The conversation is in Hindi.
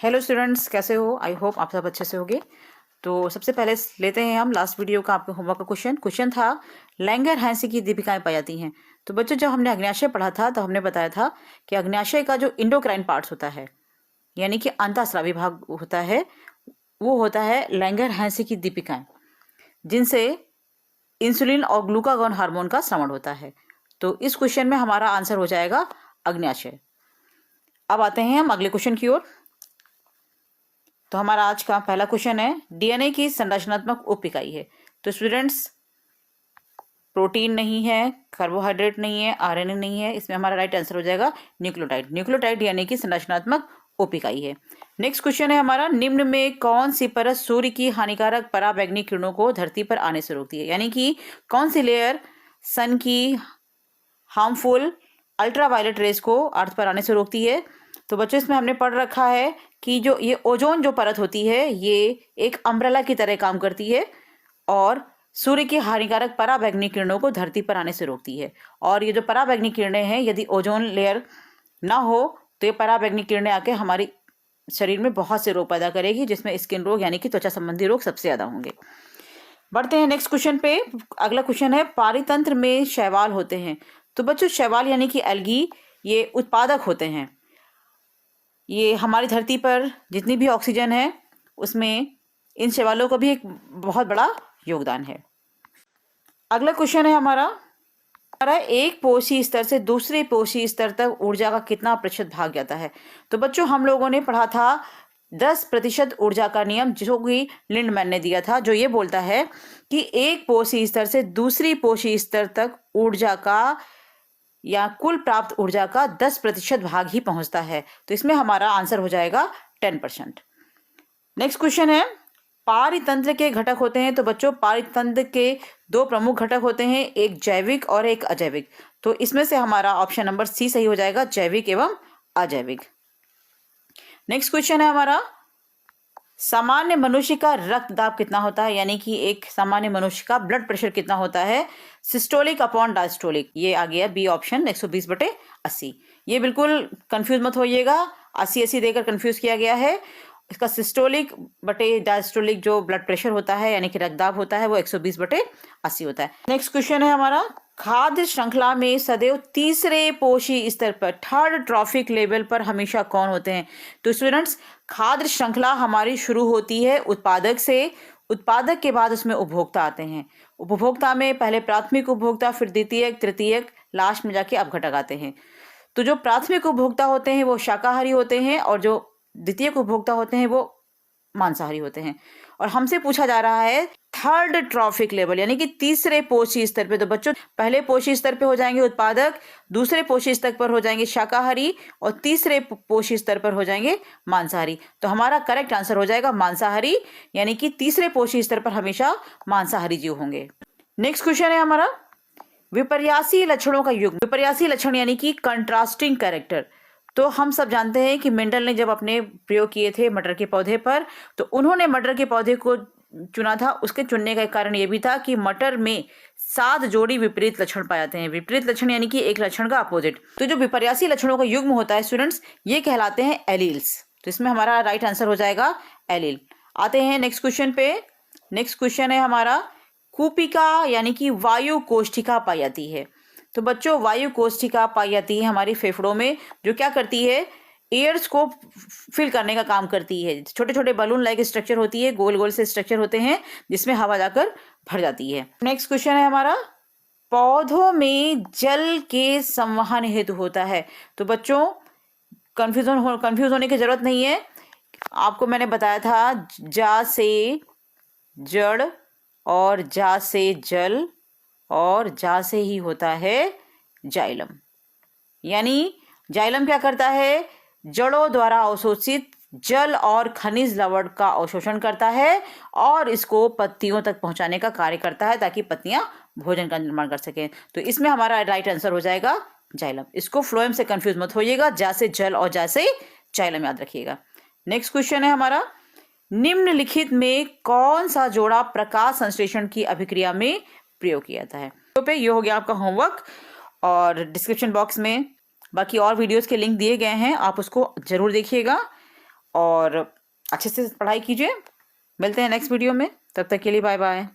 हेलो स्टूडेंट्स, कैसे हो? आई होप आप सब अच्छे से होंगे। तो सबसे पहले लेते हैं हम लास्ट वीडियो का आपके होमवर्क का क्वेश्चन था लैंगर हैंसी की दीपिकाएं पाई जाती हैं। तो बच्चों, जब हमने अग्न्याशय पढ़ा था तो हमने बताया था कि अग्न्याशय का जो इंडोक्राइन पार्ट्स होता है, यानी कि अंतःस्रावी भाग होता है, वो होता है लैंगर हैंसी की दीपिकाएं, जिनसे इंसुलिन और ग्लूकागॉन हार्मोन का श्रवण होता है। तो इस क्वेश्चन में हमारा आंसर हो जाएगा अग्न्याशय। अब आते हैं हम अगले क्वेश्चन की ओर। तो हमारा आज का पहला क्वेश्चन है, डीएनए की संरचनात्मक उप इकाई है। तो स्टूडेंट्स, प्रोटीन नहीं है, कार्बोहाइड्रेट नहीं है, आरएनए नहीं है, इसमें हमारा राइट आंसर हो जाएगा न्यूक्लियोटाइड। न्यूक्लियोटाइड डीएनए की संरचनात्मक उप इकाई है। नेक्स्ट क्वेश्चन है हमारा, निम्न में कौन सी परत सूर्य की हानिकारक पराबैंगनी किरणों को धरती पर आने से रोकती है? यानी कि कौन सी लेयर सन की हार्मफुल अल्ट्रावायलेट रेस को अर्थ पर आने से रोकती है? तो बच्चों, इसमें हमने पढ़ रखा है कि जो ये ओजोन जो परत होती है, ये एक अम्ब्रेला की तरह काम करती है और सूर्य की हानिकारक पराबैंगनी किरणों को धरती पर आने से रोकती है। और ये जो पराबैंगनी किरणें हैं, यदि ओजोन लेयर ना हो तो ये पराबैंगनी किरणें आके हमारी शरीर में बहुत से रोग पैदा करेगी, जिसमें स्किन रोग यानी कि त्वचा संबंधी रोग सबसे ज्यादा होंगे। बढ़ते हैं नेक्स्ट क्वेश्चन पे। अगला क्वेश्चन है, पारितंत्र में शैवाल होते हैं। तो बच्चों, शैवाल यानी कि एल्गी, ये उत्पादक होते हैं। ये हमारी धरती पर जितनी भी ऑक्सीजन है उसमें इन शैवालों का भी एक बहुत बड़ा योगदान है। अगला क्वेश्चन है हमारा एक पोषी स्तर से दूसरे पोषी स्तर तक ऊर्जा का कितना प्रतिशत भाग जाता है? तो बच्चों, हम लोगों ने पढ़ा था 10% ऊर्जा का नियम, जो कि लिंडमैन ने दिया था, जो ये बोलता है कि एक पोषी स्तर से दूसरी पोषी स्तर तक ऊर्जा का या कुल प्राप्त ऊर्जा का 10% भाग ही पहुंचता है। तो इसमें हमारा आंसर हो जाएगा 10%। नेक्स्ट क्वेश्चन है, पारितंत्र के घटक होते हैं। तो बच्चों, पारितंत्र के दो प्रमुख घटक होते हैं, एक जैविक और एक अजैविक। तो इसमें से हमारा ऑप्शन नंबर सी सही हो जाएगा, जैविक एवं अजैविक। नेक्स्ट क्वेश्चन है हमारा, सामान्य मनुष्य का रक्तदाब कितना होता है? यानी कि एक सामान्य मनुष्य का ब्लड प्रेशर कितना होता है? Systolic upon diastolic. ये आ गया बी ऑप्शन, 120/80। ये बिल्कुल कंफ्यूज मत होइएगा, 80-80 देकर कंफ्यूज किया गया है। इसका सिस्टोलिक बटे डायस्टोलिक जो ब्लड प्रेशर होता है यानी कि रक्तदाब होता है, वो 120/80 होता है। नेक्स्ट क्वेश्चन है हमारा, खाद्य श्रृंखला में सदैव तीसरे पोषी स्तर पर, थर्ड ट्रॉफिक लेवल पर हमेशा कौन होते हैं? तो स्टूडेंट्स, खाद्य श्रृंखला हमारी शुरू होती है उत्पादक से। उत्पादक के बाद उसमें उपभोक्ता आते हैं। उपभोक्ता में पहले प्राथमिक उपभोक्ता, फिर द्वितीयक, तृतीयक, लास्ट में जाके अपघटक आते हैं। तो जो प्राथमिक उपभोक्ता होते हैं वो शाकाहारी होते हैं और जो द्वितीयक उपभोक्ता होते हैं वो मांसाहारी होते हैं। और हमसे पूछा जा रहा है थर्ड ट्रॉफिक लेवल, यानी कि तीसरे पोषी स्तर पे। तो बच्चों, पहले पोषी स्तर पे हो जाएंगे उत्पादक, दूसरे पोषी स्तर पर हो जाएंगे शाकाहारी और तीसरे पोषी स्तर पर हो जाएंगे मांसाहारी। तो हमारा करेक्ट आंसर हो जाएगा मांसाहारी, यानी कि तीसरे पोषी स्तर पर हमेशा मांसाहारी जीव होंगे। नेक्स्ट क्वेश्चन है हमारा, विपर्यासी लक्षणों का युग्म। विपर्यासी लक्षण यानी कि कंट्रास्टिंग कैरेक्टर। तो हम सब जानते हैं कि मेंडल ने जब अपने प्रयोग किए थे मटर के पौधे पर, तो उन्होंने मटर के पौधे को चुना था। उसके चुनने का कारण यह भी था कि मटर में 7 जोड़ी विपरीत लक्षण पाए जाते हैं। विपरीत लक्षण यानी कि एक लक्षण का अपोजिट। तो जो विपर्यासी लक्षणों का युग्म होता है स्टूडेंट्स, ये कहलाते हैं एलील्स। तो इसमें हमारा राइट आंसर हो जाएगा एलील। आते हैं नेक्स्ट क्वेश्चन पे। नेक्स्ट क्वेश्चन है हमारा, कूपिका यानी कि वायु कोष्ठिका पाई जाती है। तो बच्चों, वायु कोष्ठिका पाई जाती है हमारी फेफड़ों में, जो क्या करती है, एयर्स को फिल करने का काम करती है। छोटे छोटे बलून लाइक स्ट्रक्चर होती है, गोल गोल से स्ट्रक्चर होते हैं जिसमें हवा जाकर भर जाती है। नेक्स्ट क्वेश्चन है हमारा, पौधों में जल के संवहन हेतु होता है। तो बच्चों, कंफ्यूज होने की जरूरत नहीं है। आपको मैंने बताया था जा से जड़ और जा से जल और जा से ही होता है जाइलम। यानी जाइलम क्या करता है, जड़ों द्वारा अवशोषित जल और खनिज लवण का अवशोषण करता है और इसको पत्तियों तक पहुंचाने का कार्य करता है ताकि पत्तियां भोजन का निर्माण कर सकें। तो इसमें हमारा राइट आंसर हो जाएगा जाइलम। इसको फ्लोएम से कंफ्यूज मत होइएगा, जा से जल और जा से जाइलम याद रखिएगा। नेक्स्ट क्वेश्चन है हमारा, निम्नलिखित में कौन सा जोड़ा प्रकाश संश्लेषण की अभिक्रिया में प्रयोग किया जाता है? तो पे ये हो गया आपका होमवर्क, और डिस्क्रिप्शन बॉक्स में बाकी और वीडियोस के लिंक दिए गए हैं, आप उसको जरूर देखिएगा। और अच्छे से पढ़ाई कीजिए। मिलते हैं नेक्स्ट वीडियो में, तब तक के लिए बाय बाय।